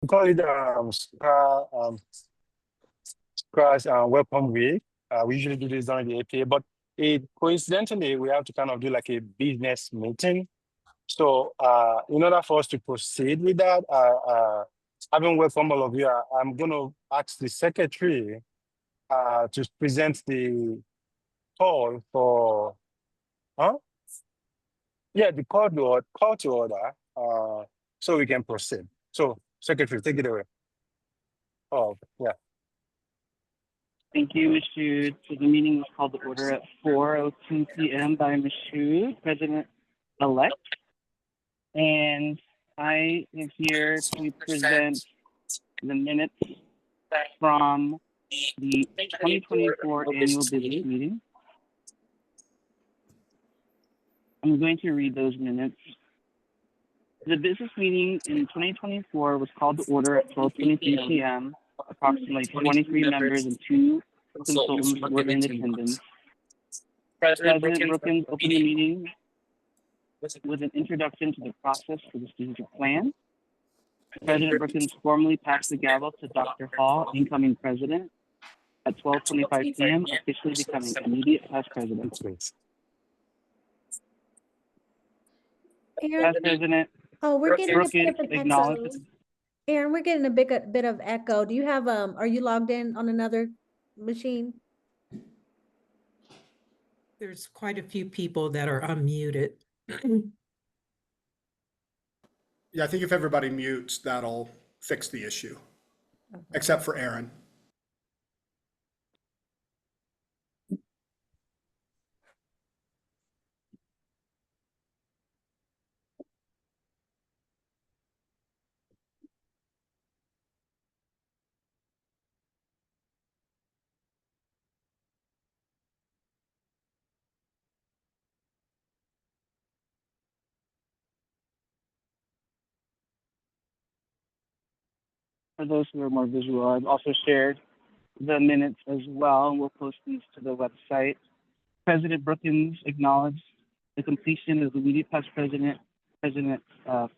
We call it SCRA's Welcome Week. We usually do this during the APA, but coincidentally, we have to kind of do like a business meeting. So in order for us to proceed with that, having welcomed all of you, I'm going to ask the secretary to present the call for, the call to order, so we can proceed. So, secretary, take it away. Oh, yeah. Thank you, Ms. Shude. So the meeting was called to order at 4:02 p.m. by Ms. Shude, President-elect. And I am here to present the minutes from the 2024 annual business meeting. I'm going to read those minutes. The business meeting in 2024 was called to order at 12:23 p.m. Approximately 23 members and 2 consultants were in attendance. President Brookins opened the meeting with an introduction to the process for the strategic plan. President Brookins formally passed the gavel to Dr. Hall, incoming president, at 12:25 p.m., officially becoming immediate past president. Past president. Oh, we're getting a bit of an echo. Acknowledged. Aaron, we're getting a bit of echo. Do you have are you logged in on another machine? There's quite a few people that are unmuted. Yeah, I think if everybody mutes, that'll fix the issue, except for Aaron. For those who are more visual, I've also shared the minutes as well, and we'll post these to the website. President Brookins acknowledged the completion of the immediate past President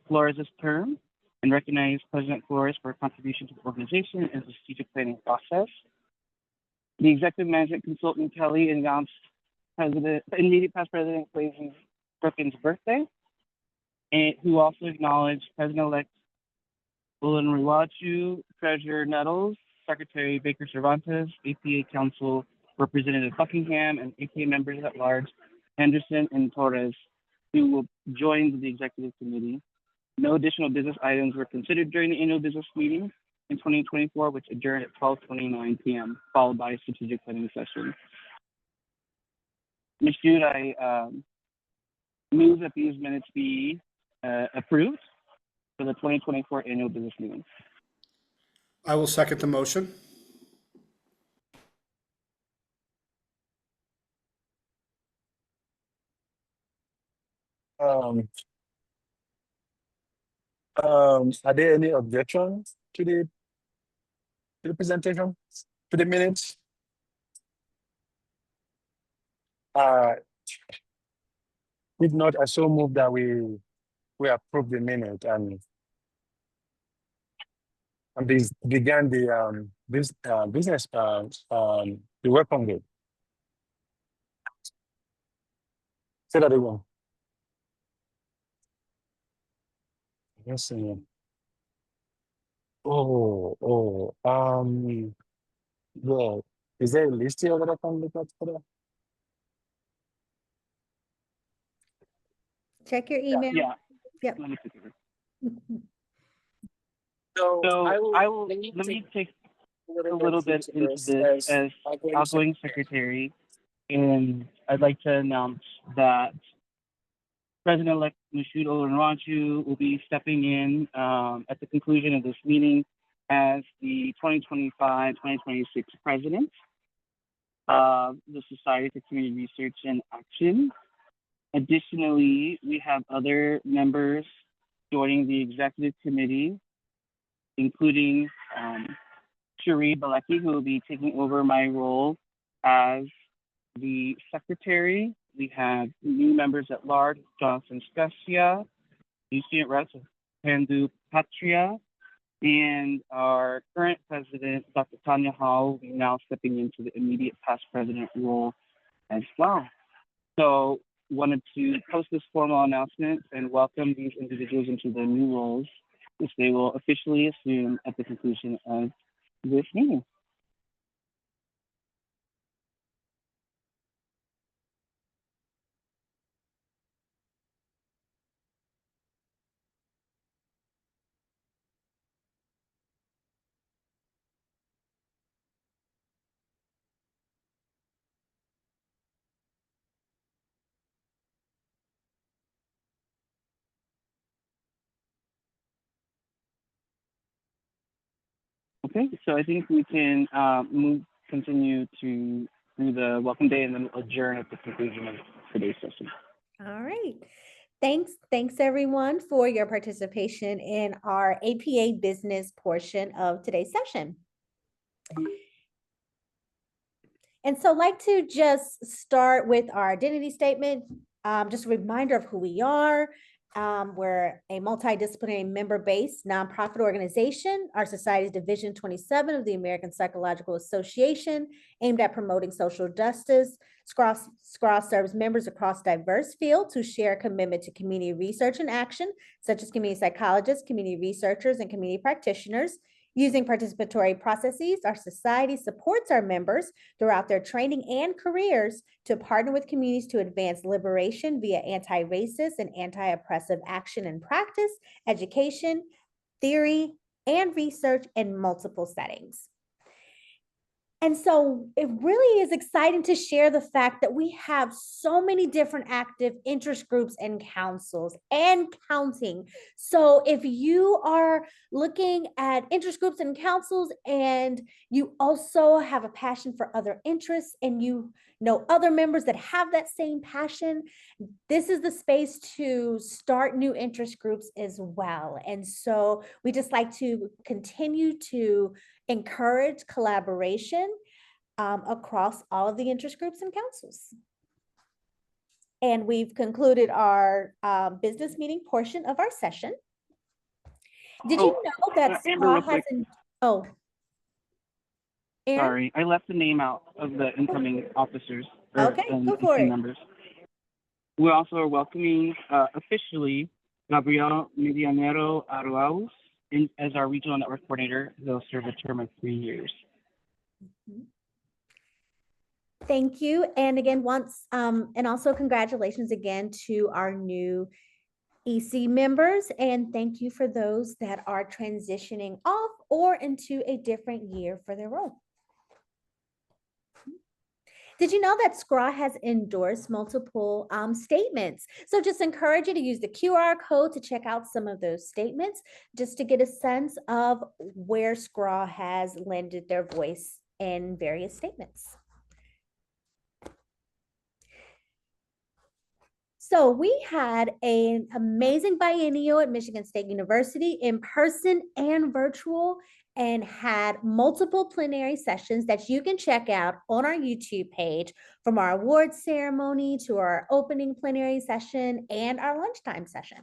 Flores' term and recognized President Flores for her contribution to the organization and the strategic planning process. The executive management consultant Kelly announced immediate past President Brookins' birthday, and who also acknowledged President-elect Olunriwaju, Treasurer Nettles, Secretary Baker Cervantes, APA Council Representative Buckingham, and APA members at large Henderson and Torres, who will join the executive committee. No additional business items were considered during the annual business meeting in 2024, which adjourned at 12:29 p.m., followed by a strategic planning session. Ms. Jude, I move that these minutes be approved for the 2024 annual business meeting. I will second the motion. Are there any objections to the presentation, to the minutes? If not, I so move that we approve the minute and began the business the welcome day. Say that again. Yes. Yeah. Is there a list here that I can look at for that? Check your email. Yeah. Yep. Let me take it. So let me take a little bit into this as outgoing secretary, and I'd like to announce that President-elect Mashoud Olunriwaju will be stepping in at the conclusion of this meeting as the 2025-2026 president of the Society for Community Research and Action. Additionally, we have other members joining the executive committee, including Cherie Balecki, who will be taking over my role as the secretary. We have new members at large, Jonathan Scasia, new student reps, Pandu Patria, And our current president, Dr. Tanya Hall, will be now stepping into the immediate past president role as well. So wanted to post this formal announcement and welcome these individuals into their new roles, which they will officially assume at the conclusion of this meeting. Okay, so I think we can continue through the welcome day and then adjourn at the conclusion of today's session. All right. Thanks everyone for your participation in our APA business portion of today's session. And so I'd like to just start with our identity statement, just a reminder of who we are. We're a multidisciplinary member-based nonprofit organization. Our society is Division 27 of the American Psychological Association, aimed at promoting social justice. SCRA serves members across diverse fields who share a commitment to community research and action, such as community psychologists, community researchers, and community practitioners. Using participatory processes, our society supports our members throughout their training and careers to partner with communities to advance liberation via anti-racist and anti-oppressive action and practice, education, theory, and research in multiple settings. And so it really is exciting to share the fact that we have so many different active interest groups and councils and counting. So if you are looking at interest groups and councils and you also have a passion for other interests and you know other members that have that same passion, this is the space to start new interest groups as well. And so we just like to continue to encourage collaboration across all of the interest groups and councils. And we've concluded our business meeting portion of our session. Did you know that Amber, SCRA has Aaron? Sorry, I left the name out of the incoming officers. Okay, go for it. Members. We also are welcoming officially Gabriel Medianero Arauz as our regional network coordinator. They'll serve a term of 3 years. Thank you. And again, and also congratulations again to our new EC members. And thank you for those that are transitioning off or into a different year for their role. Did you know that SCRA has endorsed multiple statements? So just encourage you to use the QR code to check out some of those statements, just to get a sense of where SCRA has lended their voice in various statements. So we had an amazing biennial at Michigan State University, in person and virtual, and had multiple plenary sessions that you can check out on our YouTube page, from our awards ceremony to our opening plenary session and our lunchtime session.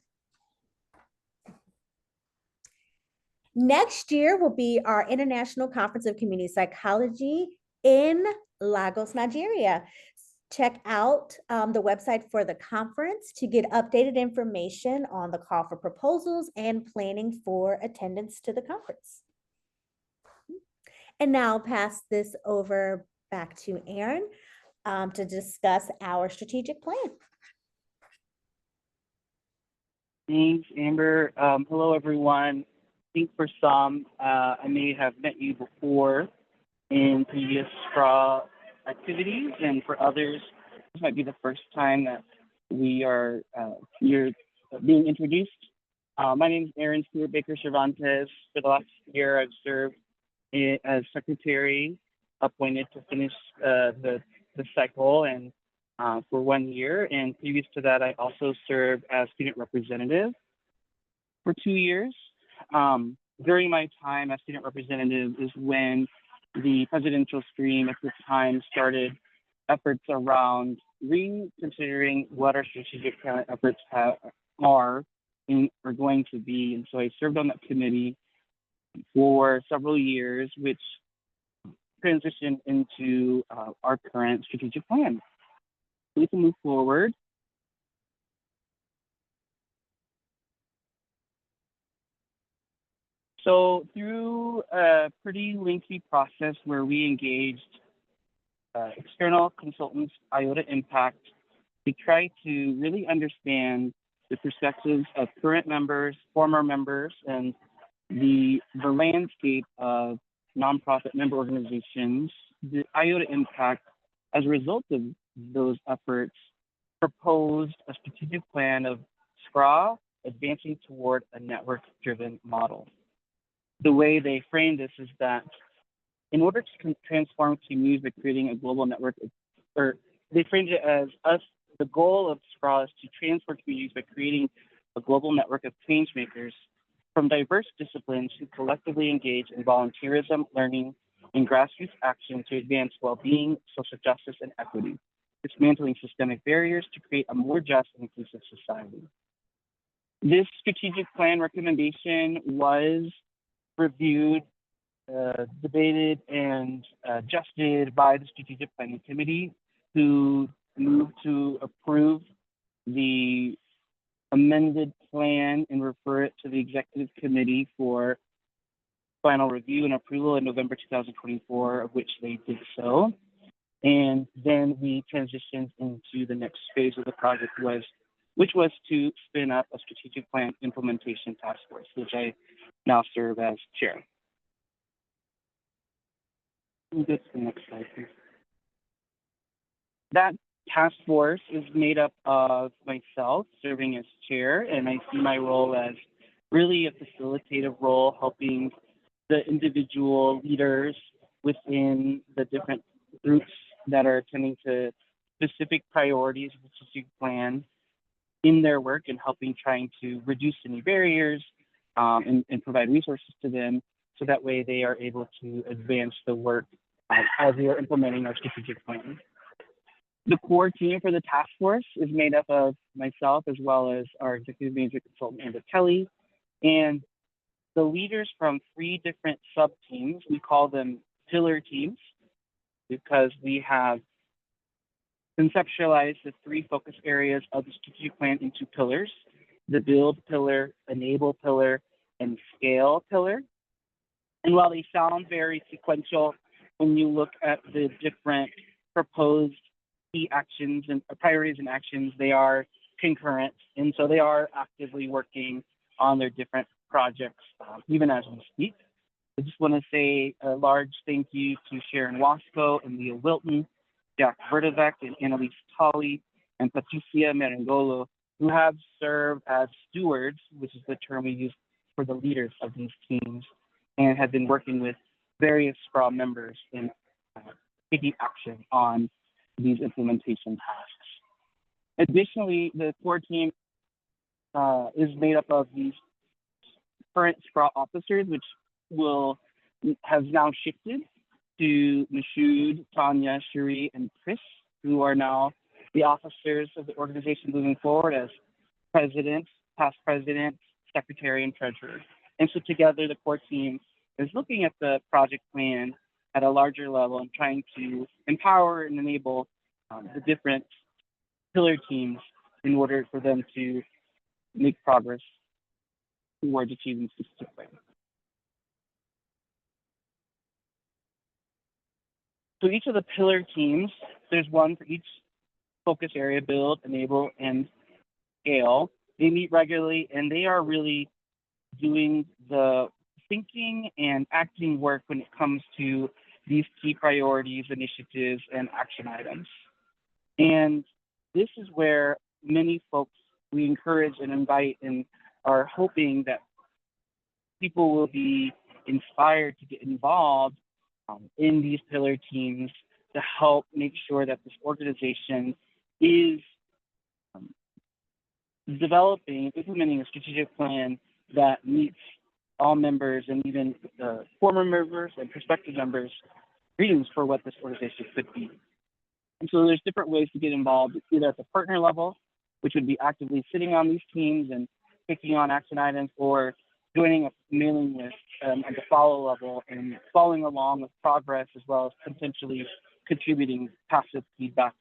Next year will be our International Conference of Community Psychology in Lagos, Nigeria. Check out the website for the conference to get updated information on the call for proposals and planning for attendance to the conference. And now I'll pass this over back to Aaron to discuss our strategic plan. Thanks, Amber. Hello, everyone. I think for some, I may have met you before in previous SCRA activities, and for others, this might be the first time that you're being introduced. My name is Aaron Stewart Baker Cervantes. For the last year, I've served as secretary, appointed to finish the cycle, and for 1 year. And previous to that, I also served as student representative for 2 years. During my time as student representative is when the presidential stream at the time started efforts around reconsidering what our strategic talent efforts are going to be. And so I served on that committee for several years, which transitioned into our current strategic plan. So we can move forward. So through a pretty lengthy process where we engaged external consultants, IOTA Impact, we try to really understand the perspectives of current members, former members, and the landscape of nonprofit member organizations. The IOTA Impact, as a result of those efforts, proposed a strategic plan of SCRA advancing toward a network-driven model. The way they frame this is that in order to transform communities by creating a global network, or they framed it as us, the goal of SCRA is to transform communities by creating a global network of change makers from diverse disciplines who collectively engage in volunteerism, learning, and grassroots action to advance well-being, social justice, and equity, dismantling systemic barriers to create a more just and inclusive society. This strategic plan recommendation was reviewed, debated, and adjusted by the Strategic Planning Committee, who moved to approve the amended plan and refer it to the Executive Committee for final review and approval in November 2024, of which they did so. And then we transitioned into the next phase of the project, which was to spin up a strategic plan implementation task force, which I now serve as chair. We'll go to the next slide, please. That task force is made up of myself serving as chair, and I see my role as really a facilitative role, helping the individual leaders within the different groups that are attending to specific priorities of the strategic plan in their work, and helping trying to reduce any barriers and provide resources to them, so that way they are able to advance the work as we are implementing our strategic plan. The core team for the task force is made up of myself as well as our executive management consultant, Amber Kelly, and the leaders from 3 different sub-teams. We call them pillar teams because we have conceptualized the 3 focus areas of the strategic plan into pillars: the build pillar, enable pillar, and scale pillar. And while they sound very sequential, when you look at the different proposed key actions and priorities and actions, they are concurrent. And so they are actively working on their different projects, even as we speak. I just want to say a large thank you to Sharon Wasco and Leah Wilton, Jack Verdavec and Annalise Tolley, and Patricia Merengolo, who have served as stewards, which is the term we use for the leaders of these teams, and have been working with various SCRA members in taking action on these implementation tasks. Additionally, the core team is made up of these current SCRA officers, which has now shifted to Mashoud, Tanya, Cherie, and Chris, who are now the officers of the organization moving forward as president, past president, secretary, and treasurer. And so together, the core team is looking at the project plan at a larger level and trying to empower and enable the different pillar teams in order for them to make progress towards achieving the strategic plan. So each of the pillar teams, there's one for each focus area: build, enable, and scale. They meet regularly, and they are really doing the thinking and acting work when it comes to these key priorities, initiatives, and action items. And this is where many folks we encourage and invite and are hoping that people will be inspired to get involved in these pillar teams to help make sure that this organization is developing, implementing a strategic plan that meets all members and even former members and prospective members' dreams for what this organization could be. And so there's different ways to get involved, either at the partner level, which would be actively sitting on these teams and picking on action items, or joining a mailing list at the follow level and following along with progress, as well as potentially contributing passive feedback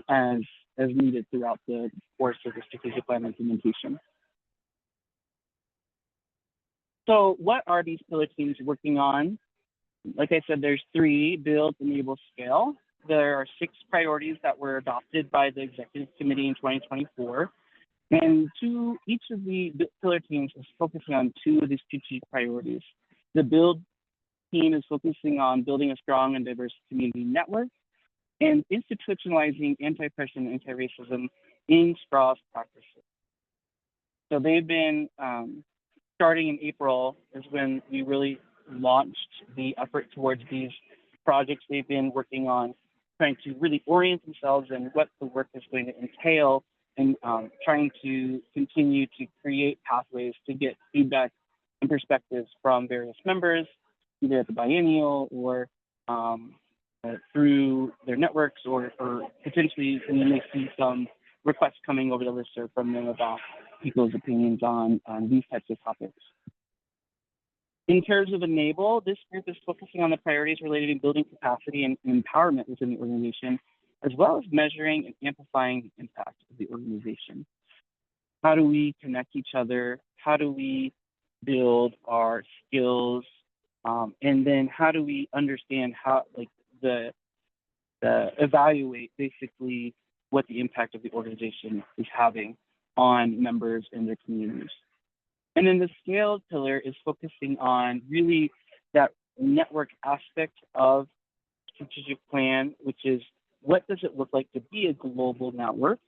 as needed throughout the course of the strategic plan implementation. So what are these pillar teams working on? Like I said, there's 3: build, enable, scale. There are 6 priorities that were adopted by the executive committee in 2024. And each of the pillar teams is focusing on 2 of these strategic priorities. The build team is focusing on building a strong and diverse community network and institutionalizing anti-oppression and anti-racism in SCRA's practices. So they've been starting in April is when we really launched the effort towards these projects they've been working on, trying to really orient themselves and what the work is going to entail, and trying to continue to create pathways to get feedback and perspectives from various members, either at the biennial or through their networks, or potentially we may see some requests coming over the listserv from them about people's opinions on these types of topics. In terms of enable, this group is focusing on the priorities related to building capacity and empowerment within the organization, as well as measuring and amplifying the impact of the organization. How do we connect each other? How do we build our skills? And then how do we understand how, evaluate basically what the impact of the organization is having on members and their communities? And then the scaled pillar is focusing on really that network aspect of strategic plan, which is what does it look like to be a global network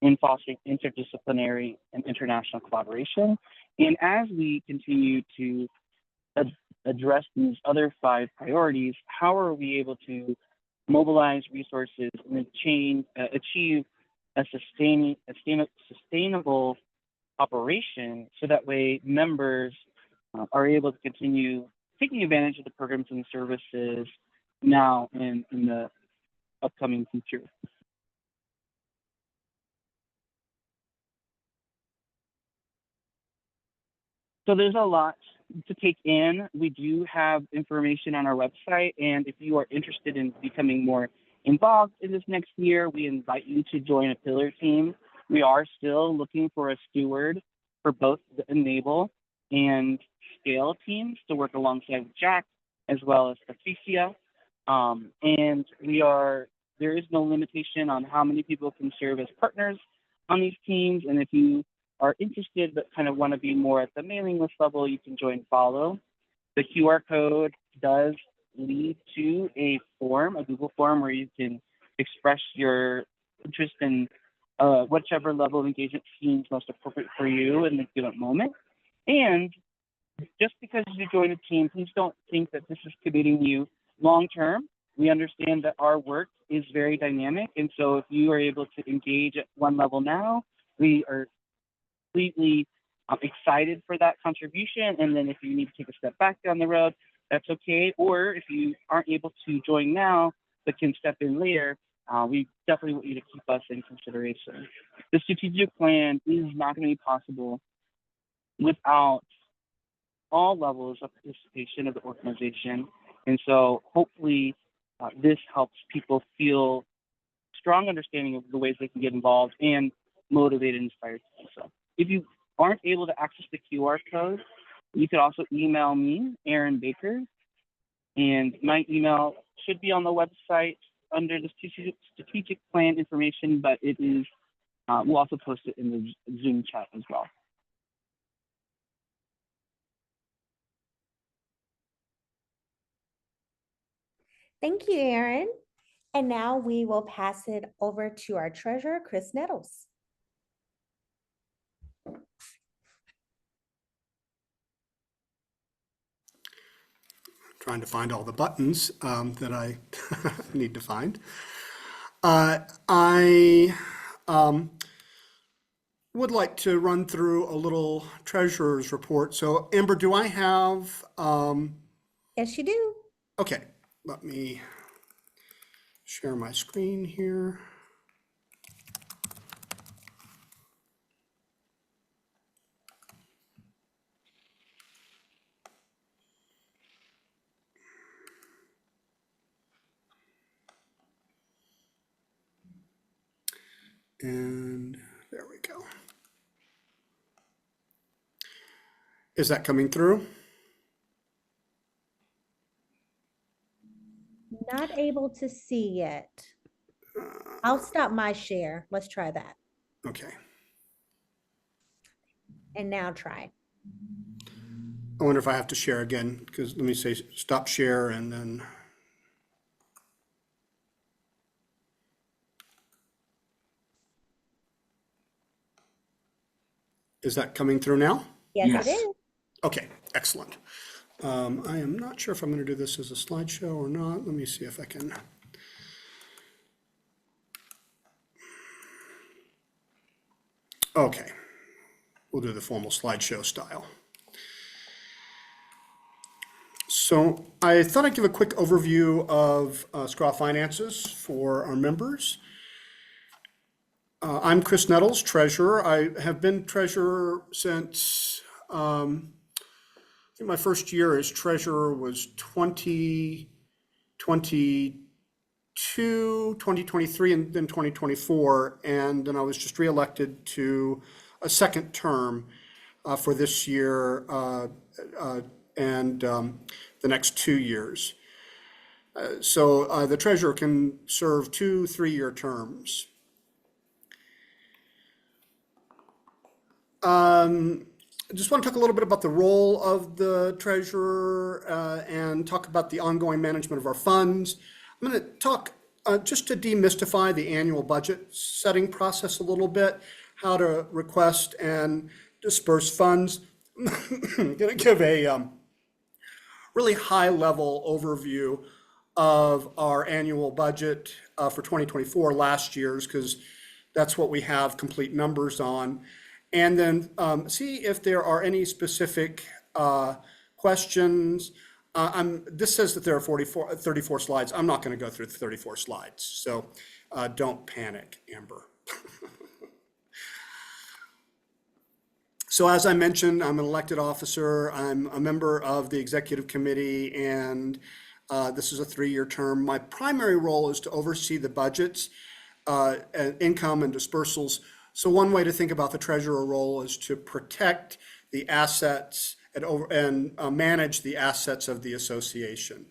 in fostering interdisciplinary and international collaboration. And as we continue to address these other 5 priorities, how are we able to mobilize resources and achieve a sustainable operation, so that way members are able to continue taking advantage of the programs and services now and in the upcoming future. So there's a lot to take in. We do have information on our website, and if you are interested in becoming more involved in this next year, we invite you to join a pillar team. We are still looking for a steward for both the enable and scale teams to work alongside Jack, as well as Patricia. And there is no limitation on how many people can serve as partners on these teams. And if you are interested but kind of want to be more at the mailing list level, you can join Follow. The QR code does lead to a form, a Google form, where you can express your interest in whichever level of engagement seems most appropriate for you in the given moment. And just because you join a team, please don't think that this is committing you long term. We understand that our work is very dynamic, and so if you are able to engage at one level now, we are completely excited for that contribution. And then if you need to take a step back down the road, that's okay. Or if you aren't able to join now but can step in later, we definitely want you to keep us in consideration. The strategic plan is not going to be possible without all levels of participation of the organization. And so hopefully this helps people feel strong understanding of the ways they can get involved and motivated and inspired to do so. If you aren't able to access the QR code, you can also email me, Aaron Baker, and my email should be on the website under the strategic plan information, but it is, we'll also post it in the Zoom chat as well. Thank you, Aaron. And now we will pass it over to our treasurer, Chris Nettles. Trying to find all the buttons that I need to find. I would like to run through a little treasurer's report. So Amber, do I have? Yes, you do. Okay, let me share my screen here. And there we go. Is that coming through? Not able to see yet. I'll stop my share. Let's try that. Okay. And now try. I wonder if I have to share again, because let me say stop share and then. Is that coming through now? Yes, it is. Okay, excellent. I am not sure if I'm going to do this as a slideshow or not. Let me see if I can. Okay, we'll do the formal slideshow style. So I thought I'd give a quick overview of SCRA finances for our members. I'm Chris Nettles, treasurer. I have been treasurer since, I think my first year as treasurer was 2022, 2023, and then 2024. And then I was just reelected to a second term for this year and the next 2 years. So the treasurer can serve 2 3-year terms. I just want to talk a little bit about the role of the treasurer and talk about the ongoing management of our funds. I'm going to talk just to demystify the annual budget setting process a little bit, how to request and disperse funds. I'm going to give a really high-level overview of our annual budget for 2024, last year's, because that's what we have complete numbers on. And then see if there are any specific questions. This says that there are 34 slides. I'm not going to go through the 34 slides, so don't panic, Amber. So as I mentioned, I'm an elected officer. I'm a member of the executive committee, and this is a 3-year term. My primary role is to oversee the budgets, and income and dispersals. So one way to think about the treasurer role is to protect the assets and manage the assets of the association.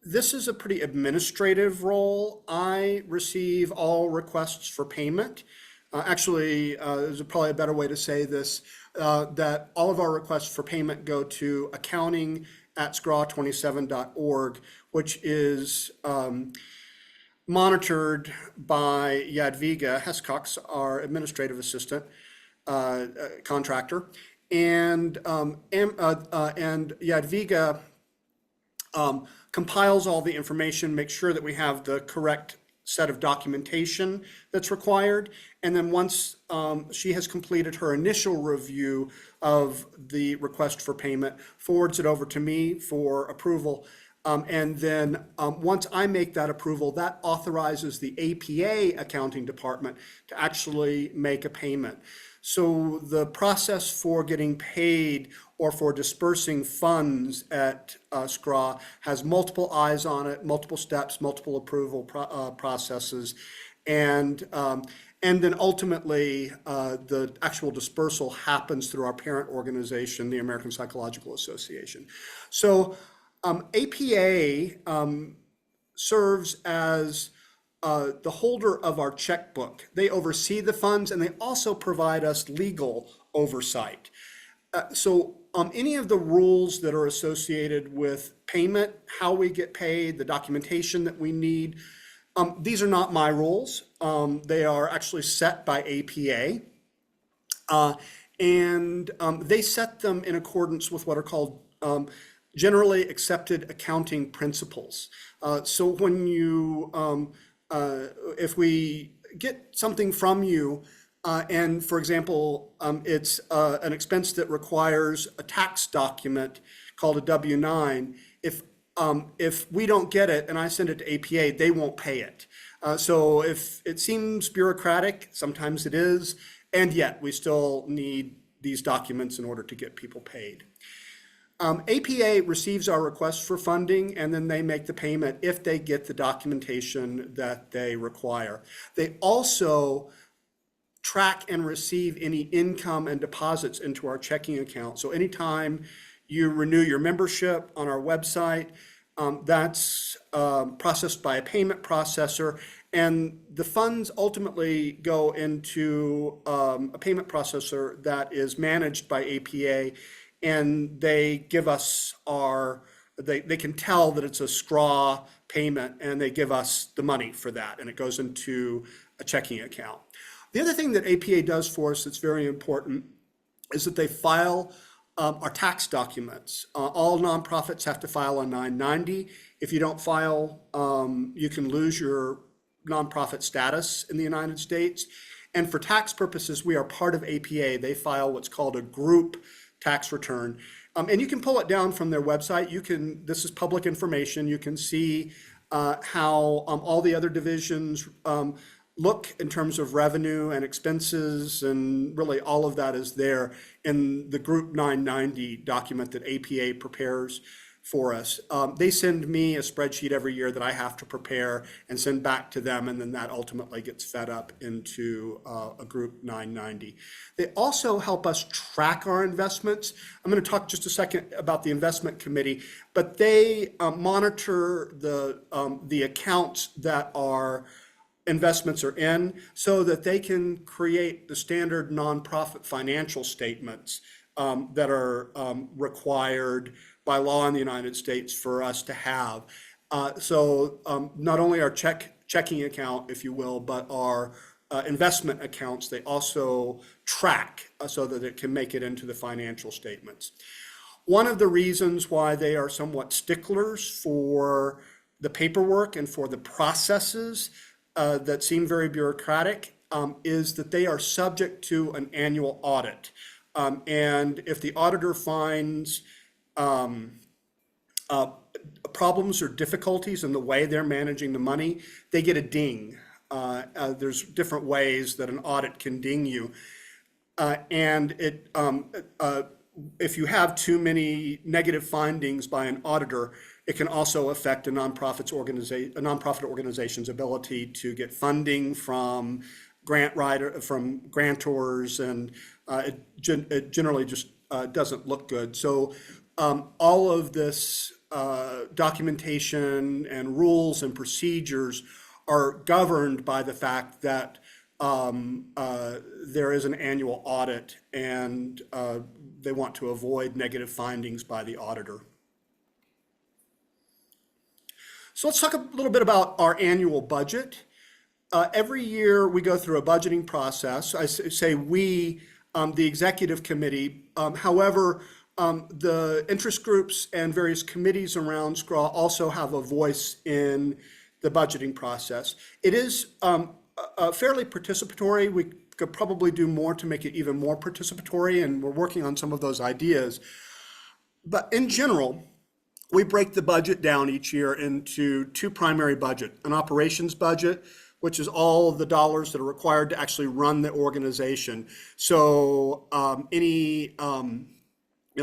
This is a pretty administrative role. I receive all requests for payment. Actually, there's probably a better way to say this, that all of our requests for payment go to accounting@scra27.org, which is monitored by Jadwiga Hescox, our administrative assistant contractor, and Jadwiga compiles all the information, makes sure that we have the correct set of documentation that's required, and then once she has completed her initial review of the request for payment, forwards it over to me for approval. And then once I make that approval, that authorizes the APA accounting department to actually make a payment. So the process for getting paid or for dispersing funds at SCRA has multiple eyes on it, multiple steps, multiple approval processes. And then ultimately, the actual dispersal happens through our parent organization, the American Psychological Association. So APA serves as the holder of our checkbook. They oversee the funds, and they also provide us legal oversight. So any of the rules that are associated with payment, how we get paid, the documentation that we need, these are not my rules. They are actually set by APA. And they set them in accordance with what are called generally accepted accounting principles. So when you, if we get something from you, and for example, it's an expense that requires a tax document called a W-9, if we don't get it and I send it to APA, they won't pay it. So if it seems bureaucratic, sometimes it is, and yet we still need these documents in order to get people paid. APA receives our request for funding, and then they make the payment if they get the documentation that they require. They also track and receive any income and deposits into our checking account. So anytime you renew your membership on our website, that's processed by a payment processor, and the funds ultimately go into a payment processor that is managed by APA, and they give us they can tell that it's a SCRA payment, and they give us the money for that, and it goes into a checking account. The other thing that APA does for us that's very important is that they file our tax documents. All nonprofits have to file a 990. If you don't file, you can lose your nonprofit status in the United States. And for tax purposes, we are part of APA. They file what's called a group tax return. And you can pull it down from their website. This is public information. You can see how all the other divisions look in terms of revenue and expenses, and really all of that is there in the Group 990 document that APA prepares for us. They send me a spreadsheet every year that I have to prepare and send back to them, and then that ultimately gets fed up into a Group 990. They also help us track our investments. I'm going to talk just a second about the investment committee, but they monitor the accounts that our investments are in, so that they can create the standard nonprofit financial statements that are required by law in the United States for us to have. So not only our checking account, if you will, but our investment accounts, they also track so that it can make it into the financial statements. One of the reasons why they are somewhat sticklers for the paperwork and for the processes that seem very bureaucratic is that they are subject to an annual audit. And if the auditor finds problems or difficulties in the way they're managing the money, they get a ding. There's different ways that an audit can ding you. And if you have too many negative findings by an auditor, it can also affect a nonprofit organization's ability to get funding from grantors, and it generally just doesn't look good. So all of this documentation and rules and procedures are governed by the fact that there is an annual audit, and they want to avoid negative findings by the auditor. So let's talk a little bit about our annual budget. Every year we go through a budgeting process. I say we, the executive committee. However, the interest groups and various committees around SCRA also have a voice in the budgeting process. It is fairly participatory. We could probably do more to make it even more participatory, and we're working on some of those ideas. But in general, we break the budget down each year into two primary budgets: an operations budget, which is all of the dollars that are required to actually run the organization. So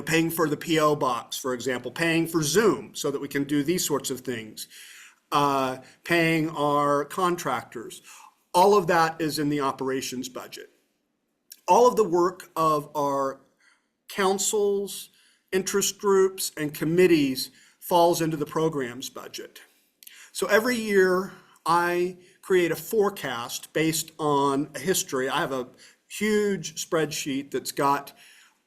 paying for the PO box, for example, paying for Zoom so that we can do these sorts of things, paying our contractors. All of that is in the operations budget. All of the work of our councils, interest groups, and committees falls into the programs budget. So every year I create a forecast based on a history. I have a huge spreadsheet that's got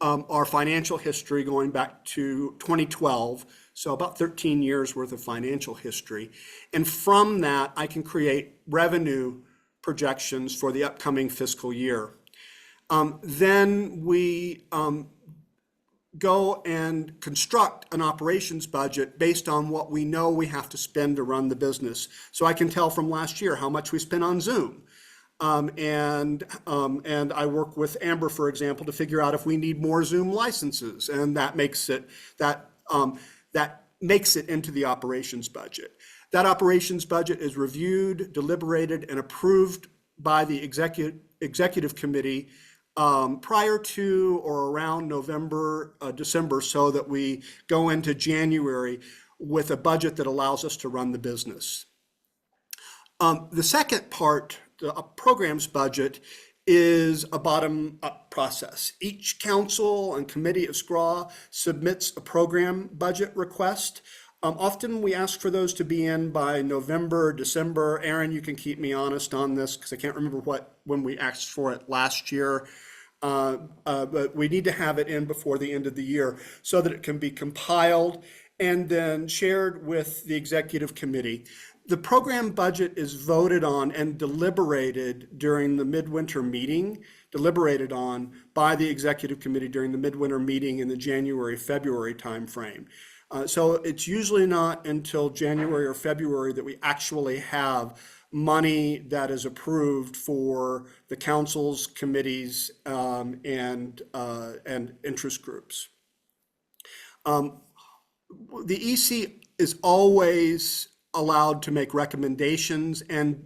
our financial history going back to 2012, so about 13 years worth of financial history. And from that, I can create revenue projections for the upcoming fiscal year. Then we go and construct an operations budget based on what we know we have to spend to run the business. So I can tell from last year how much we spent on Zoom. And I work with Amber, for example, to figure out if we need more Zoom licenses, and that makes it into the operations budget. That operations budget is reviewed, deliberated, and approved by the executive committee prior to or around November, December, so that we go into January with a budget that allows us to run the business. The second part, the program's budget, is a bottom-up process. Each council and committee of SCRA submits a program budget request. Often we ask for those to be in by November, December. Aaron, you can keep me honest on this because I can't remember when we asked for it last year. But we need to have it in before the end of the year so that it can be compiled and then shared with the executive committee. The program budget is voted on and deliberated during the midwinter meeting, deliberated on by the executive committee during the midwinter meeting in the January-February timeframe. So it's usually not until January or February that we actually have money that is approved for the councils, committees, and interest groups. The EC is always allowed to make recommendations and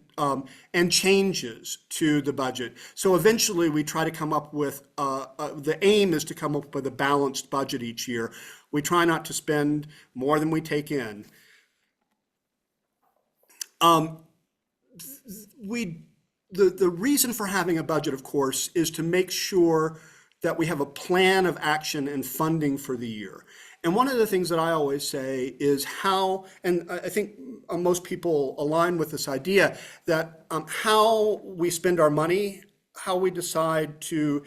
changes to the budget. So eventually we try to come up with, the aim is to come up with a balanced budget each year. We try not to spend more than we take in. The reason for having a budget, of course, is to make sure that we have a plan of action and funding for the year. And one of the things that I always say is how, and I think most people align with this idea, that how we spend our money, how we decide to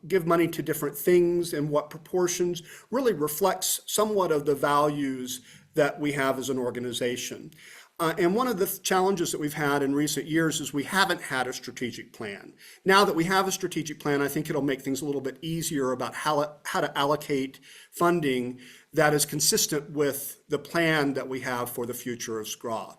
give money to different things and what proportions really reflects somewhat of the values that we have as an organization. And one of the challenges that we've had in recent years is we haven't had a strategic plan. Now that we have a strategic plan, I think it'll make things a little bit easier about how to allocate funding that is consistent with the plan that we have for the future of SCRA.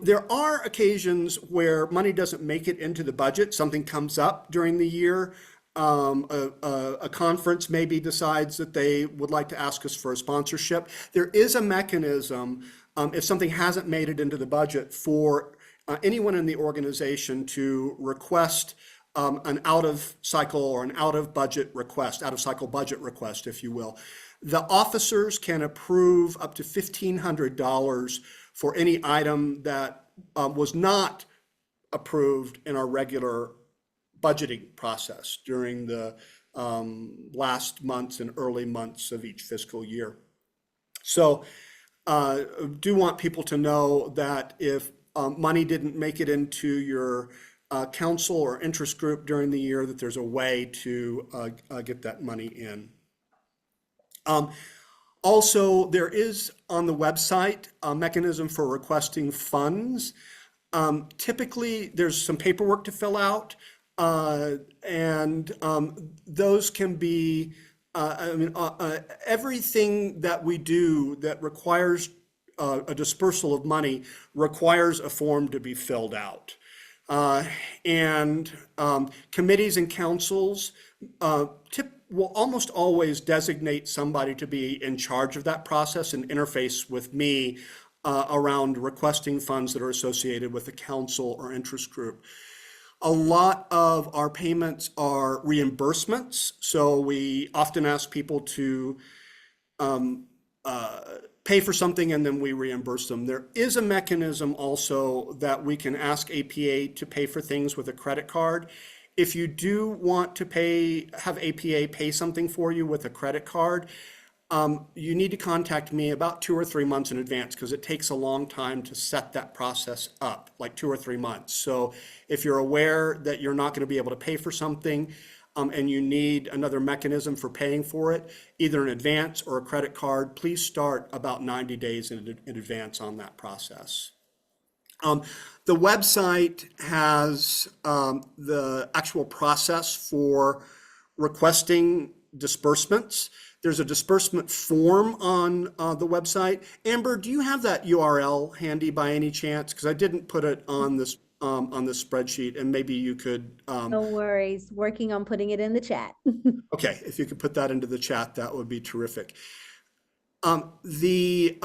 There are occasions where money doesn't make it into the budget. Something comes up during the year. A conference maybe decides that they would like to ask us for a sponsorship. There is a mechanism if something hasn't made it into the budget for anyone in the organization to request an out-of-cycle or an out-of-budget request, out-of-cycle budget request, if you will. The officers can approve up to $1,500 for any item that was not approved in our regular budgeting process during the last months and early months of each fiscal year. So do want people to know that if money didn't make it into your council or interest group during the year, that there's a way to get that money in. Also, there is on the website a mechanism for requesting funds. Typically, there's some paperwork to fill out, and those can be everything that we do that requires a dispersal of money requires a form to be filled out. And committees and councils will almost always designate somebody to be in charge of that process and interface with me around requesting funds that are associated with the council or interest group. A lot of our payments are reimbursements, so we often ask people to pay for something and then we reimburse them. There is a mechanism also that we can ask APA to pay for things with a credit card. If you do want to have APA pay something for you with a credit card, you need to contact me about 2 or 3 months in advance because it takes a long time to set that process up, like 2 or 3 months. So if you're aware that you're not going to be able to pay for something and you need another mechanism for paying for it, either an advance or a credit card, please start about 90 days in advance on that process. The website has the actual process for requesting disbursements. There's a disbursement form on the website. Amber, do you have that URL handy by any chance? Because I didn't put it on this spreadsheet, and maybe you could. No worries. Working on putting it in the chat. Okay, if you could put that into the chat, that would be terrific. The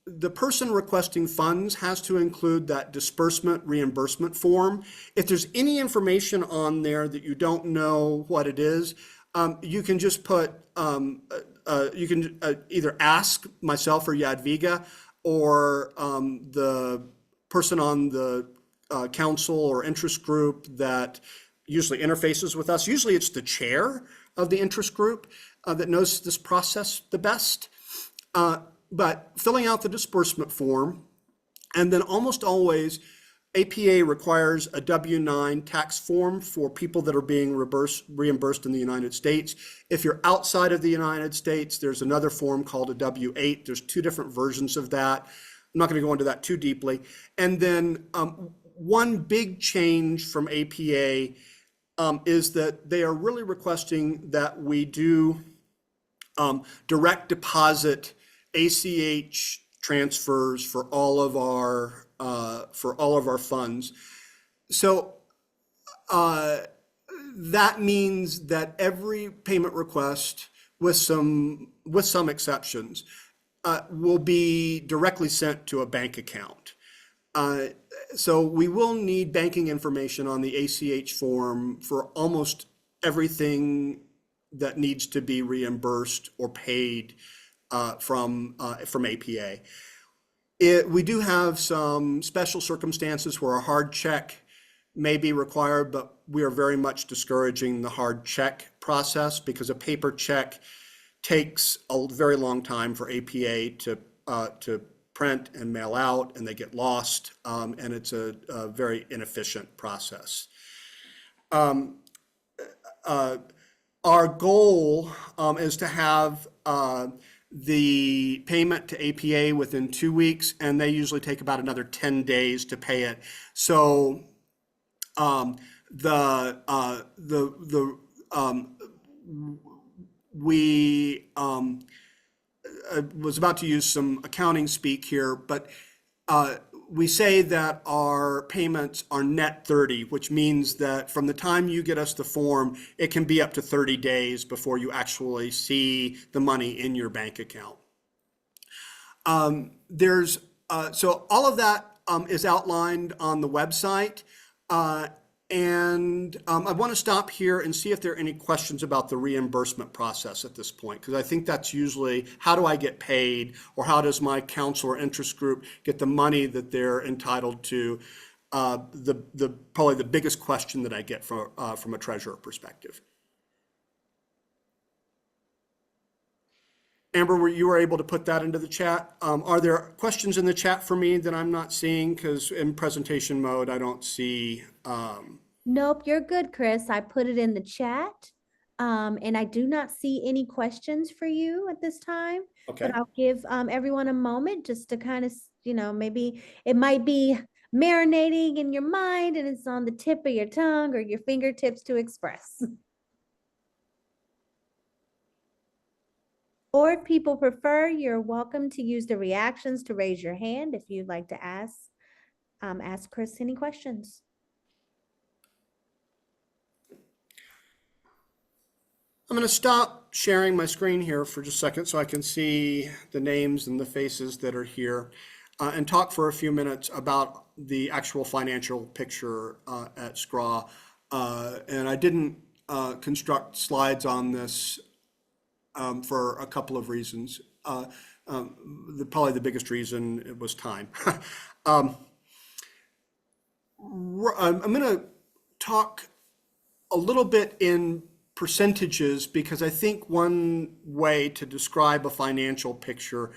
the person requesting funds has to include that disbursement reimbursement form. If there's any information on there that you don't know what it is, you can just put, you can either ask myself or Yadviga or the person on the council or interest group that usually interfaces with us. Usually it's the chair of the interest group that knows this process the best. But filling out the disbursement form, and then almost always APA requires a W-9 tax form for people that are being reimbursed in the United States. If you're outside of the United States, there's another form called a W-8. There's two different versions of that. I'm not going to go into that too deeply. And then one big change from APA is that they are really requesting that we do direct deposit ACH transfers for all of our funds. So that means that every payment request, with some exceptions, will be directly sent to a bank account. So we will need banking information on the ACH form for almost everything that needs to be reimbursed or paid from APA. We do have some special circumstances where a hard check may be required, but we are very much discouraging the hard check process because a paper check takes a very long time for APA to print and mail out, and they get lost, and it's a very inefficient process. Our goal is to have the payment to APA within 2 weeks, and they usually take about another 10 days to pay it. So we was about to use some accounting speak here, but we say that our payments are net 30, which means that from the time you get us the form, it can be up to 30 days before you actually see the money in your bank account. So all of that is outlined on the website. And I want to stop here and see if there are any questions about the reimbursement process at this point, because I think that's usually, how do I get paid, or how does my council or interest group get the money that they're entitled to? Probably the biggest question that I get from a treasurer perspective. Amber, you were able to put that into the chat. Are there questions in the chat for me that I'm not seeing? Because in presentation mode, I don't see. Nope, you're good, Chris. I put it in the chat. And I do not see any questions for you at this time. Okay. But I'll give everyone a moment just to kind of, maybe it might be marinating in your mind and it's on the tip of your tongue or your fingertips to express. Or if people prefer, you're welcome to use the reactions to raise your hand if you'd like to ask Chris any questions. I'm going to stop sharing my screen here for just a second so I can see the names and the faces that are here and talk for a few minutes about the actual financial picture at SCRA. And I didn't construct slides on this for a couple of reasons. Probably the biggest reason was time. I'm going to talk a little bit in percentages because I think one way to describe a financial picture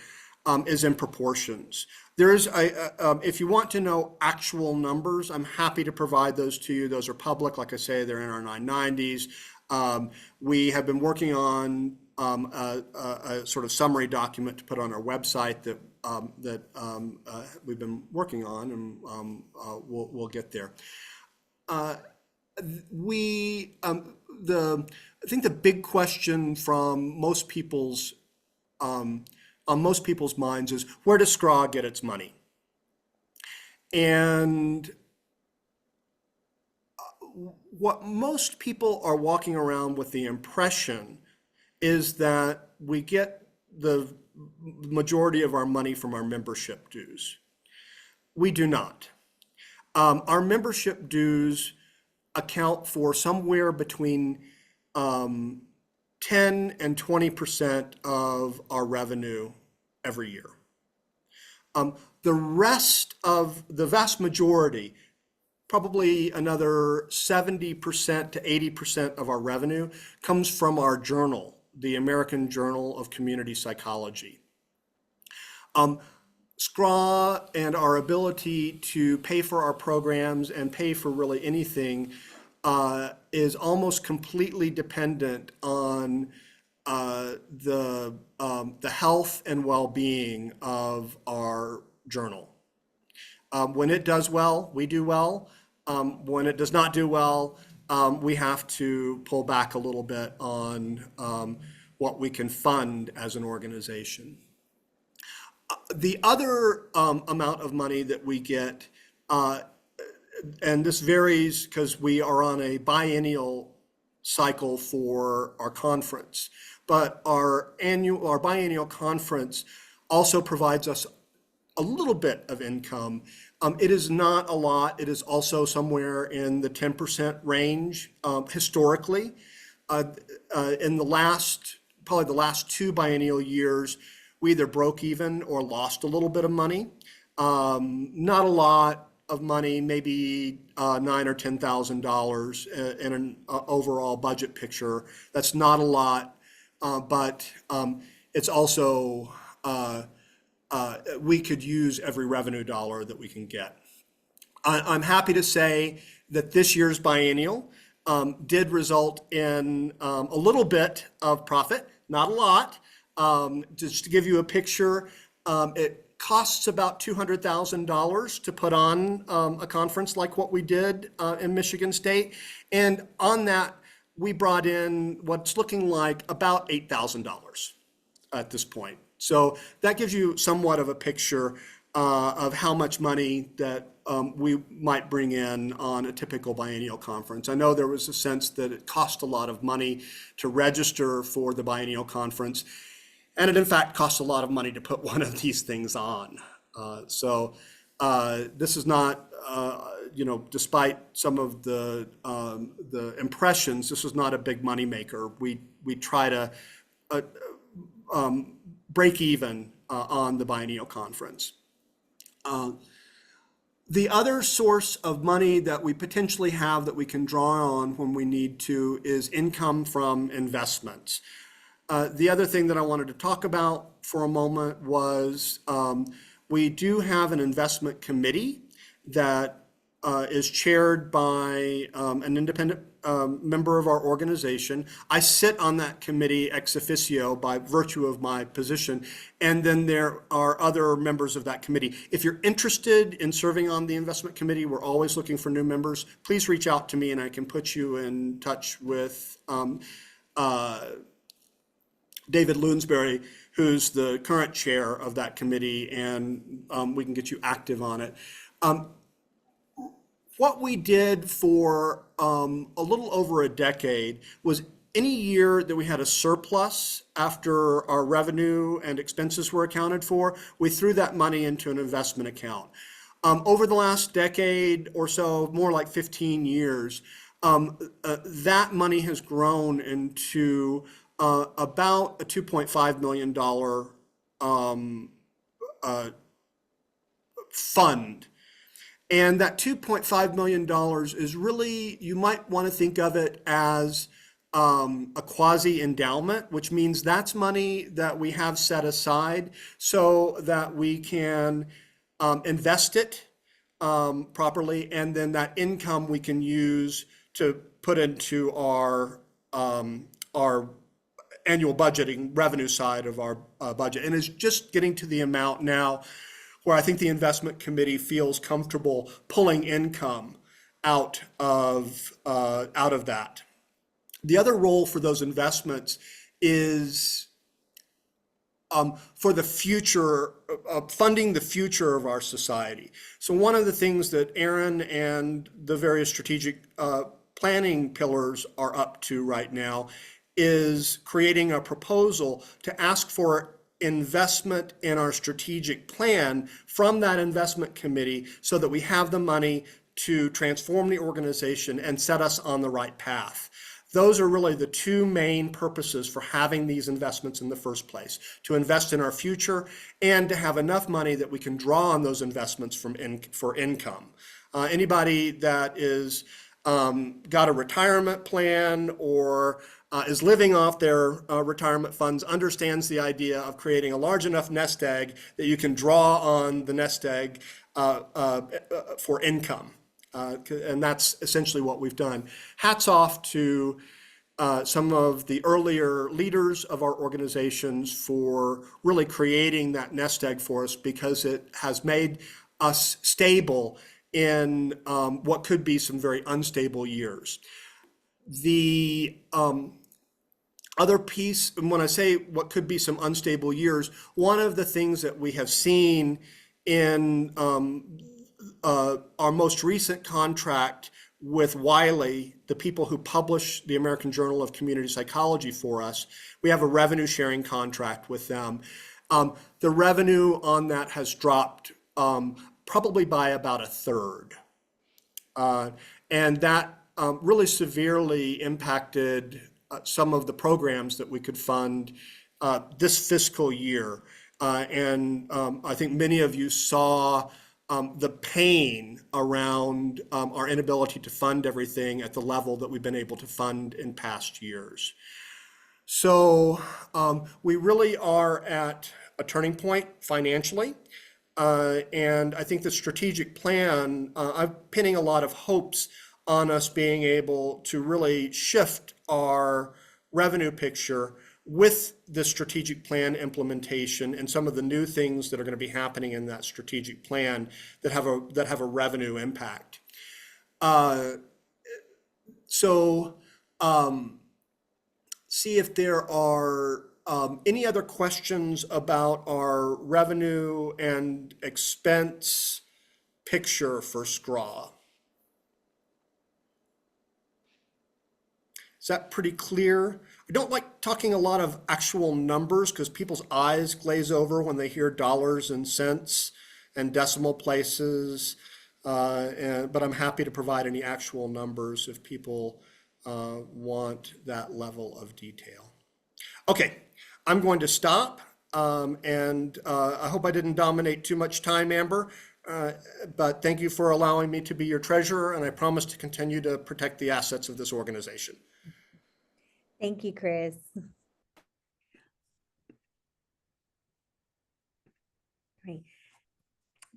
is in proportions. There's if you want to know actual numbers, I'm happy to provide those to you. Those are public. Like I say, they're in our 990s. We have been working on a sort of summary document to put on our website that we've been working on, and we'll get there. I think the big question from most people's on most people's minds is, where does SCRA get its money? And what most people are walking around with the impression is that we get the majority of our money from our membership dues. We do not. Our membership dues account for somewhere between 10 and 20% of our revenue every year. The rest of the vast majority, probably another 70% to 80% of our revenue, comes from our journal, the American Journal of Community Psychology. SCRA and our ability to pay for our programs and pay for really anything is almost completely dependent on the health and well-being of our journal. When it does well, we do well. When it does not do well, we have to pull back a little bit on what we can fund as an organization. The other amount of money that we get, and this varies because we are on a biennial cycle for our conference, but our biennial conference also provides us a little bit of income. It is not a lot. It is also somewhere in the 10% range historically. In probably the last 2 biennial years, we either broke even or lost a little bit of money. Not a lot of money, maybe $9,000 or $10,000 in an overall budget picture. That's not a lot, but it's also we could use every revenue dollar that we can get. I'm happy to say that this year's biennial did result in a little bit of profit, not a lot. Just to give you a picture, it costs about $200,000 to put on a conference like what we did in Michigan State. And on that, we brought in what's looking like about $8,000 at this point. So that gives you somewhat of a picture of how much money that we might bring in on a typical biennial conference. I know there was a sense that it cost a lot of money to register for the biennial conference, and it in fact costs a lot of money to put one of these things on. So this is not, despite some of the impressions, this is not a big money maker. We try to break even on the biennial conference. The other source of money that we potentially have that we can draw on when we need to is income from investments. The other thing that I wanted to talk about for a moment was we do have an investment committee that is chaired by an independent member of our organization. I sit on that committee ex officio by virtue of my position, and then there are other members of that committee. If you're interested in serving on the investment committee, we're always looking for new members. Please reach out to me and I can put you in touch with David Loonsberry, who's the current chair of that committee, and we can get you active on it. What we did for a little over a decade was any year that we had a surplus after our revenue and expenses were accounted for, we threw that money into an investment account. Over the last decade or so, more like 15 years, that money has grown into about a $2.5 million fund. And that $2.5 million is really, you might want to think of it as a quasi-endowment, which means that's money that we have set aside so that we can invest it properly, and then that income we can use to put into our annual budgeting revenue side of our budget. And it's just getting to the amount now where I think the investment committee feels comfortable pulling income out of that. The other role for those investments is for the future, funding the future of our society. So one of the things that Aaron and the various strategic planning pillars are up to right now is creating a proposal to ask for investment in our strategic plan from that investment committee so that we have the money to transform the organization and set us on the right path. Those are really the two main purposes for having these investments in the first place, to invest in our future and to have enough money that we can draw on those investments for income. Anybody that is got a retirement plan or is living off their retirement funds understands the idea of creating a large enough nest egg that you can draw on the nest egg for income. And that's essentially what we've done. Hats off to some of the earlier leaders of our organizations for really creating that nest egg for us, because it has made us stable in what could be some very unstable years. The other piece, and when I say what could be some unstable years, one of the things that we have seen in our most recent contract with Wiley, the people who publish the American Journal of Community Psychology for us, we have a revenue sharing contract with them. The revenue on that has dropped probably by about a third. And that really severely impacted some of the programs that we could fund this fiscal year. And I think many of you saw the pain around our inability to fund everything at the level that we've been able to fund in past years. So we really are at a turning point financially. And I think the strategic plan, I'm pinning a lot of hopes on us being able to really shift our revenue picture with the strategic plan implementation and some of the new things that are going to be happening in that strategic plan that have a revenue impact. See if there are any other questions about our revenue and expense picture for SCRA. Is that pretty clear? I don't like talking a lot of actual numbers because people's eyes glaze over when they hear dollars and cents and decimal places. But I'm happy to provide any actual numbers if people want that level of detail. Okay, I'm going to stop. And I hope I didn't dominate too much time, Amber. But thank you for allowing me to be your treasurer, and I promise to continue to protect the assets of this organization. Thank you, Chris. Great.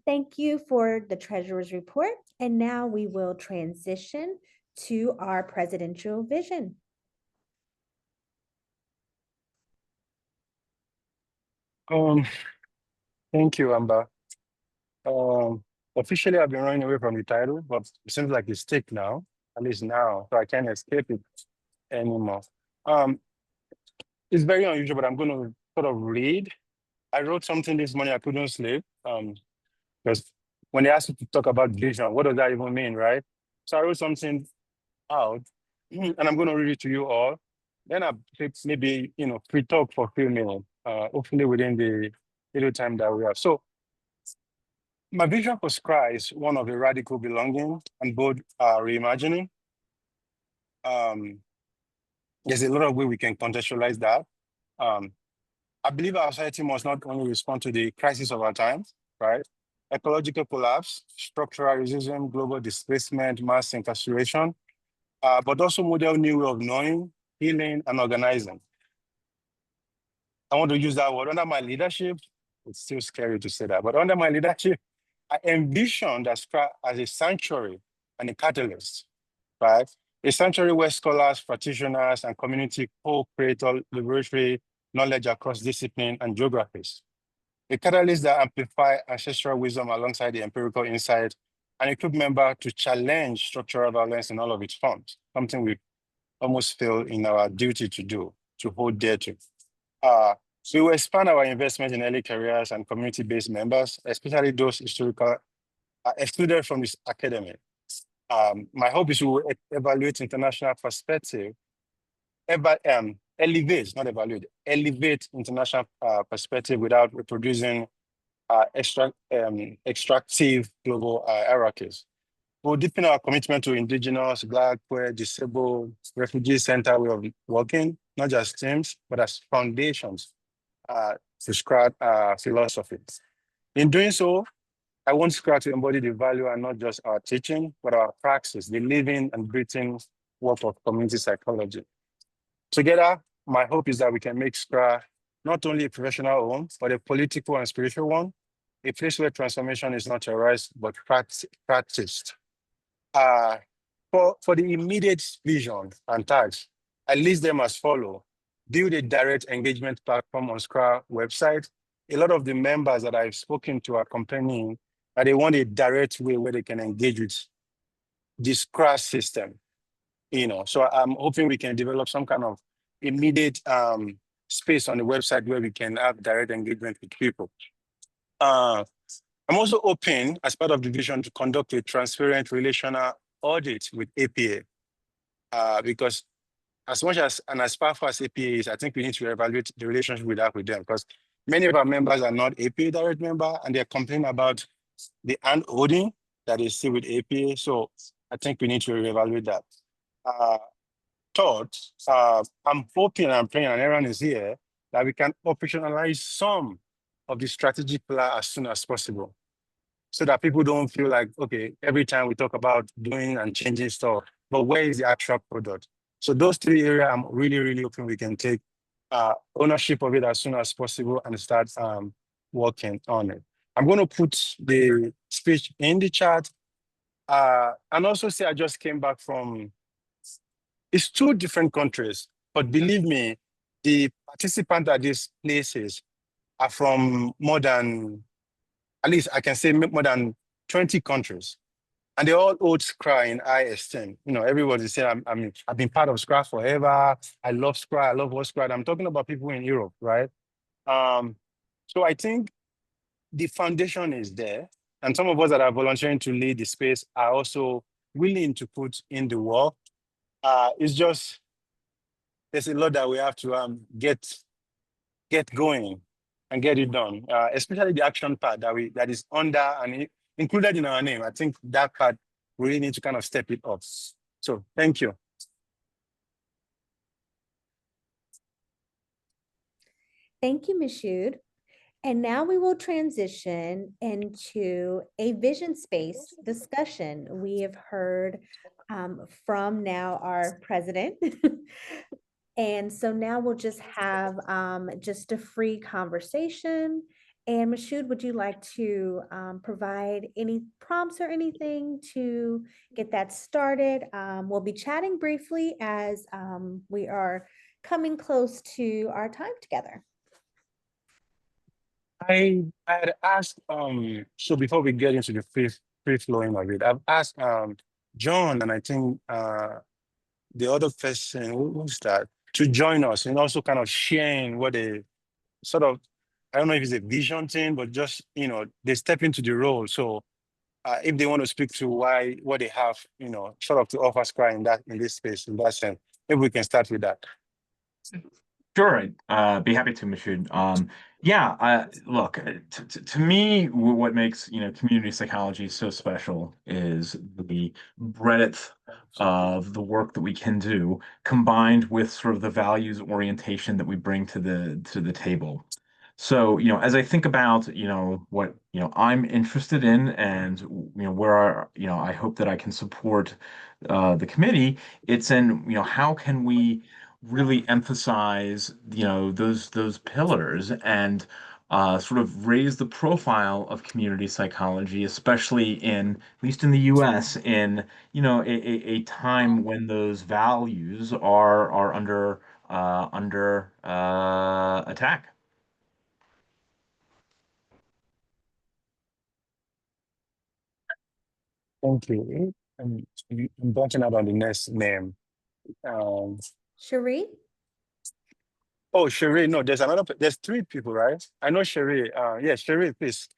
Thank you for the treasurer's report. And now we will transition to our presidential vision. Thank you, Amber. Officially, I've been running away from the title, but it seems like it's stick now, at least now, so I can't escape it anymore. It's very unusual, but I'm going to sort of read. I wrote something this morning, I couldn't sleep, because when they asked you to talk about vision, what does that even mean, right? So I wrote something out, and I'm going to read it to you all. Then I maybe, free talk for a few minutes, hopefully within the little time that we have. So my vision for SCRA is one of the radical belonging and bold reimagining. There's a lot of ways we can contextualize that. I believe our society must not only respond to the crisis of our time, right? Ecological collapse, structural racism, global displacement, mass incarceration, but also model new way of knowing, healing, and organizing. I want to use that word. Under my leadership, it's still scary to say that, but under my leadership, I envision that SCRA as a sanctuary and a catalyst, right? A sanctuary where scholars, practitioners, and community co-create liberatory knowledge across discipline and geographies. A catalyst that amplify ancestral wisdom alongside the empirical insight and equip members to challenge structural violence in all of its forms, something we almost feel in our duty to do, to hold dear to. We will expand our investment in early careers and community-based members, especially those historical excluded from this academy. My hope is we will evaluate international perspective, elevate, not evaluate, elevate international perspective without reproducing extractive global hierarchies. We'll deepen our commitment to indigenous, Black, queer, disabled, refugee-centered way of working, not just teams, but as foundations to SCRA philosophy. In doing so, I want SCRA to embody the value and not just our teaching, but our praxis, the living and breathing work of community psychology. Together, my hope is that we can make SCRA not only a professional home, but a political and spiritual one, a place where transformation is not theorized, but practiced. For the immediate vision and tags, I list them as follow. Build a direct engagement platform on SCRA website. A lot of the members that I've spoken to are complaining that they want a direct way where they can engage with the SCRA system. So I'm hoping we can develop some kind of immediate space on the website where we can have direct engagement with people. I'm also open, as part of the vision, to conduct a transparent relational audit with APA, because as much as and as powerful as APA is, I think we need to evaluate the relationship we have with them, because many of our members are not APA direct member, and they're complaining about the hand-holding that is still with APA. So I think we need to reevaluate that. Third, I'm hoping and I'm praying, and Aaron is here, that we can operationalize some of the strategic plan as soon as possible, so that people don't feel like, okay, every time we talk about doing and changing stuff, but where is the actual product? So those three areas, I'm really, really hoping we can take ownership of it as soon as possible and start working on it. I'm going to put the speech in the chat, and also say I just came back from, it's 2 different countries, but believe me, the participants at these places are from more than, at least I can say more than 20 countries. And they all hold SCRA in high esteem. Everybody say, I've been part of SCRA forever. I love SCRA. I love what SCRA. I'm talking about people in Europe, right? So I think the foundation is there. And some of us that are volunteering to lead the space are also willing to put in the work. It's just, there's a lot that we have to get going and get it done, especially the action part that is under and included in our name. I think that part, we really need to kind of step it up. So thank you. Thank you, Ms. Shute. And now we will transition into a vision space discussion. We have heard from now our president. And so now we'll just have just a free conversation. And Ms. Shute, would you like to provide any prompts or anything to get that started? We'll be chatting briefly as we are coming close to our time together. I had asked, so before we get into the free flowing of it, I've asked John, and I think the other person, who's that, to join us and also kind of sharing what they sort of, I don't know if it's a vision thing, but just, they step into the role. So if they want to speak to what they have, sort of to offer SCRA in this space, in that sense, maybe we can start with that. Sure, I'd be happy to, Mashud. Look, to me, what makes community psychology so special is the breadth of the work that we can do, combined with sort of the values orientation that we bring to the table. So, as I think about, what, I'm interested in and, where, I hope that I can support the committee, it's in, how can we really emphasize, those pillars and sort of raise the profile of community psychology, especially at least in the US, in, a time when those values are under attack. Thank you. I'm blanking out on the next name. Cherie? Oh, Cherie. No, there's 3 people, right? I know Cherie. Yeah, Cherie, please.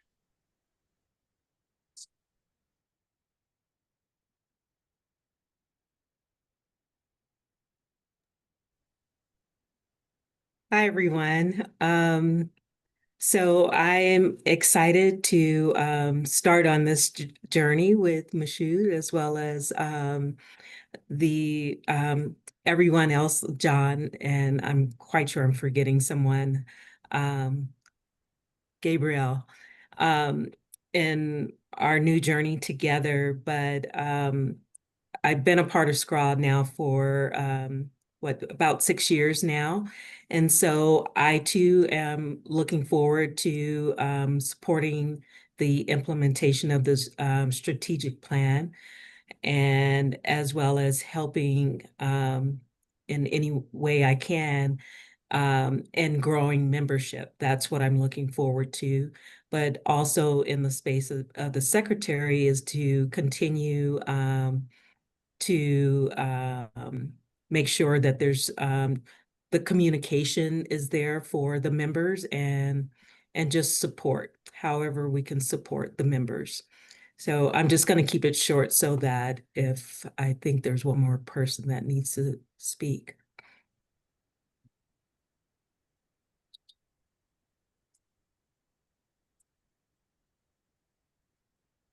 Hi, everyone. So I am excited to start on this journey with Mashoud, as well as the everyone else, John, and I'm quite sure I'm forgetting someone, um, Gabriel, um, in our new journey together. But I've been a part of SCRA now for about 6 years now. And so I too am looking forward to supporting the implementation of this strategic plan, and as well as helping in any way I can in growing membership. That's what I'm looking forward to. But also in the space of the secretary is to continue to make sure that there's the communication is there for the members, and just support however we can support the members. So I'm just going to keep it short so that if I think there's one more person that needs to speak.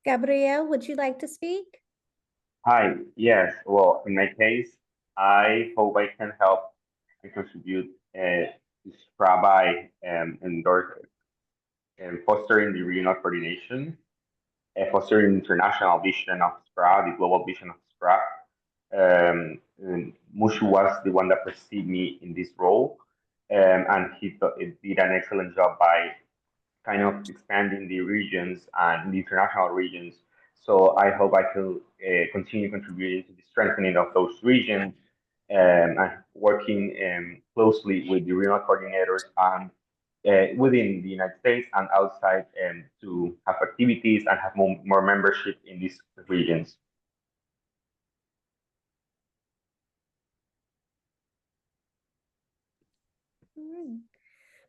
Gabrielle, would you like to speak? Hi, yes. Well, in my case, I hope I can help and contribute to SCRA by endorse and fostering the regional coordination, fostering the international vision of SCRA, the global vision of SCRA. And Mushu was the one that preceded me in this role, and he did an excellent job by kind of expanding the regions and the international regions. So I hope I could continue contributing to the strengthening of those regions, and working closely with the regional coordinators and within the United States and outside, to have activities and have more membership in these regions.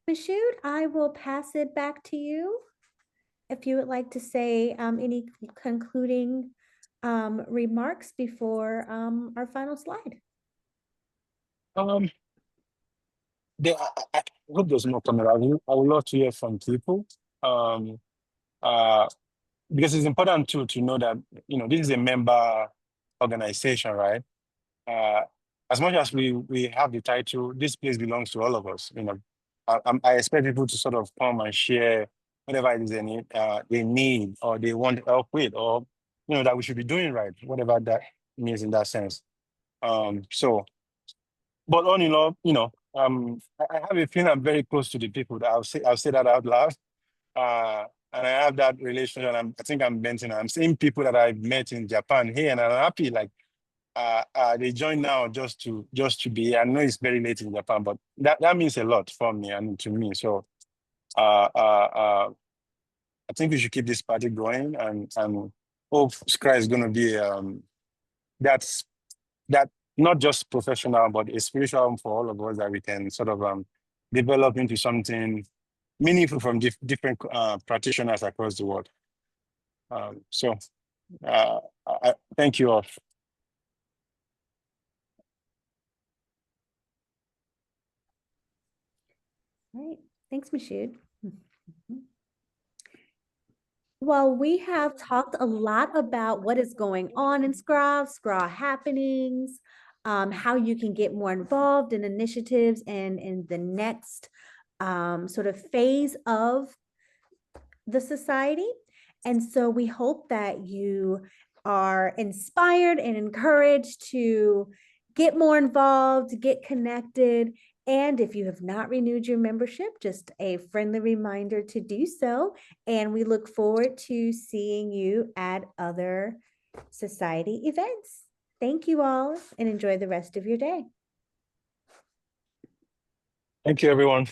Mashoud, I will pass it back to you if you would like to say any concluding remarks before our final slide. Um, I hope there's no comment. I would love to hear from people. Um, uh, because it's important to know that, this is a member organization, right? Uh, as much as we have the title, this place belongs to all of us. I expect people to sort of come and share whatever it is they need or they want help with, or that we should be doing right, whatever that means in that sense. So, but all in all, I have a feeling I'm very close to the people. That I'll say that out loud. And I have that relationship. I think I'm Benton. I'm seeing people that I've met in Japan here, and I'm happy. Like they join now just to be. I know it's very late in Japan, but that means a lot for me and to me. So I think we should keep this party going, and hope SCRA is going to be that's that not just professional, but a spiritual for all of us, that we can sort of develop into something meaningful from different practitioners across the world. So I thank you all. All right, thanks, Mashoud. Well, we have talked a lot about what is going on in SCRA happenings, how you can get more involved in initiatives and in the next sort of phase of the society. And so we hope that you are inspired and encouraged to get more involved, get connected. And if you have not renewed your membership, just a friendly reminder to do so. And we look forward to seeing you at other society events. Thank you all and enjoy the rest of your day. Thank you, everyone.